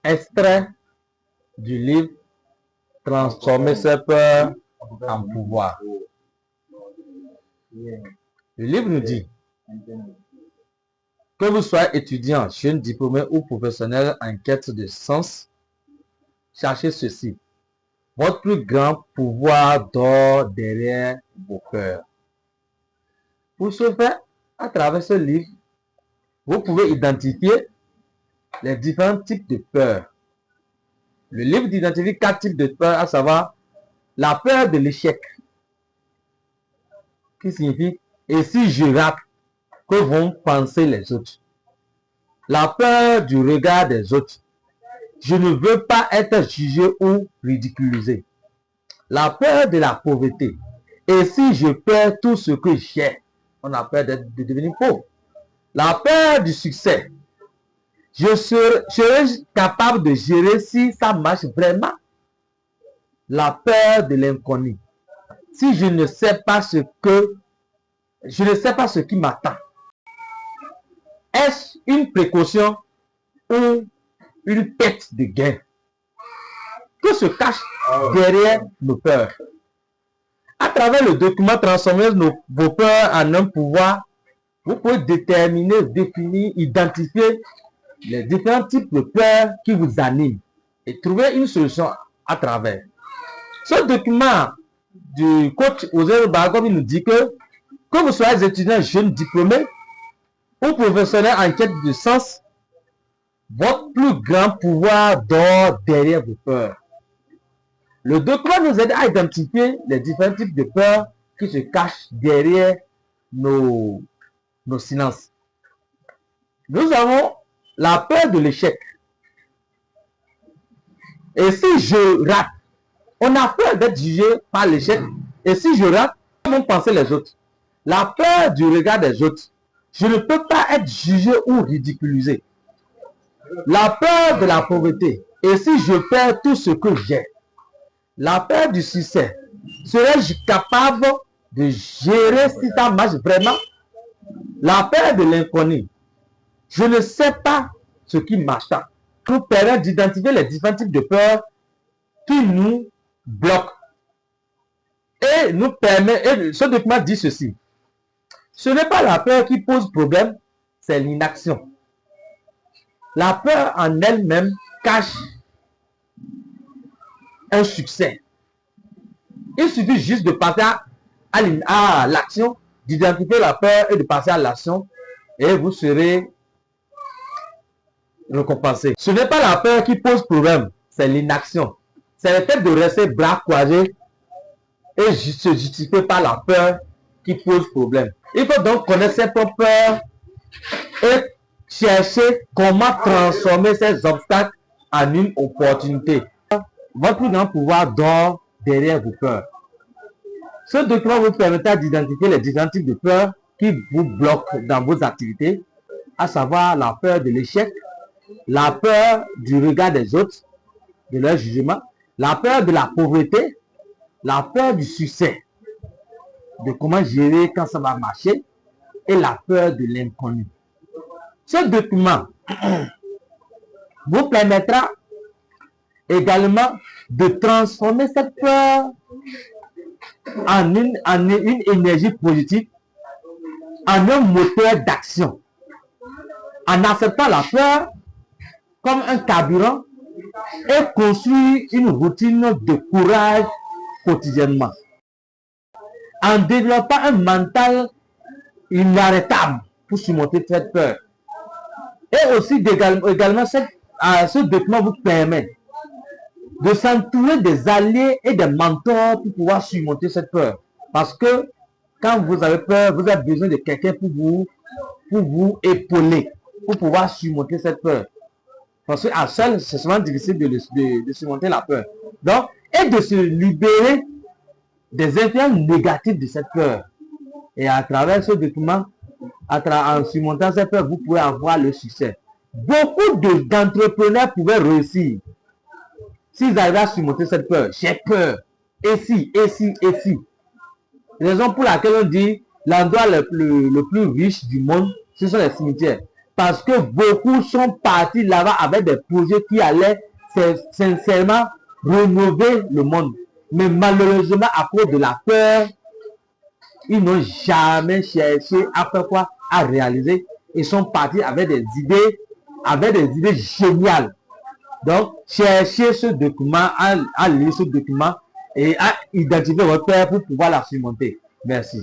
Extrait du livre Transformer ses peurs en pouvoir. Le livre nous dit que vous soyez étudiant, jeune diplômé ou professionnel en quête de sens, cherchez ceci. Votre plus grand pouvoir dort derrière vos peurs. Pour ce faire, à travers ce livre, vous pouvez identifier les différents types de peurs. Le livre identifie 4 types de peurs, à savoir la peur de l'échec, qui signifie « et si je rate, que vont penser les autres ?» La peur du regard des autres. Je ne veux pas être jugé ou ridiculisé. La peur de la pauvreté. Et si je perds tout ce que j'ai, on a peur de devenir pauvre. La peur du succès. Je serai capable de gérer si ça marche vraiment. La peur de l'inconnu. Si je ne sais pas ce qui m'attend. Est-ce une précaution ou une perte de gain? Que se cache derrière nos peurs? À travers le document Transformer vos peurs en un pouvoir, vous pouvez déterminer, définir, identifier les différents types de peurs qui vous animent et trouver une solution à travers. Ce document du coach Oseo Bargomi nous dit que vous soyez étudiant, jeune diplômé ou professionnel en quête de sens, votre plus grand pouvoir dort derrière vos peurs. Le document nous aide à identifier les différents types de peurs qui se cachent derrière nos silences. Nous avons la peur de l'échec. Et si je rate, on a peur d'être jugé par l'échec. Et si je rate, comment vont penser les autres? La peur du regard des autres. Je ne peux pas être jugé ou ridiculisé. La peur de la pauvreté. Et si je perds tout ce que j'ai? La peur du succès. Serais-je capable de gérer si ça marche vraiment? La peur de l'inconnu. Je ne sais pas ce qui m'attend. Nous permet d'identifier les différents types de peurs qui nous bloquent. Et nous permet, et ce document dit ceci. Ce n'est pas la peur qui pose problème, c'est l'inaction. La peur en elle-même cache un succès. Il suffit juste de passer à l'action, d'identifier la peur et de passer à l'action, et vous serez récompensé. Ce n'est pas la peur qui pose problème, c'est l'inaction. C'est le fait de rester bras croisés et se justifier par la peur qui pose problème. Il faut donc connaître ses propres peurs et chercher comment transformer ces obstacles en une opportunité. Votre plus grand pouvoir dort derrière vos peurs. Ce document vous permettra d'identifier les différents types de peurs qui vous bloquent dans vos activités, à savoir la peur de l'échec, la peur du regard des autres, de leur jugement, la peur de la pauvreté, la peur du succès, de comment gérer quand ça va marcher, et la peur de l'inconnu. Ce document vous permettra également de transformer cette peur en une énergie positive, en un moteur d'action, en acceptant la peur comme un carburant et construire une routine de courage quotidiennement, en développant un mental inarrêtable pour surmonter cette peur. Et aussi également ce document vous permet de s'entourer des alliés et des mentors pour pouvoir surmonter cette peur. Parce que quand vous avez peur, vous avez besoin de quelqu'un pour vous épauler, pour pouvoir surmonter cette peur. Parce qu'à seul, c'est souvent difficile de surmonter la peur. Donc, et de se libérer des effets négatifs de cette peur. Et à travers ce document, en surmontant cette peur, vous pouvez avoir le succès. Beaucoup d'entrepreneurs pouvaient réussir s'ils arrivaient à surmonter cette peur. J'ai peur. Et si. Raison pour laquelle on dit l'endroit le plus riche du monde, ce sont les cimetières. parce que beaucoup sont partis là-bas avec des projets qui allaient sincèrement rénover le monde. Mais malheureusement, à cause de la peur, ils n'ont jamais cherché à faire quoi? À réaliser. Ils sont partis avec des idées géniales. Donc, cherchez ce document, à lire ce document et à identifier votre peur pour pouvoir la surmonter. Merci.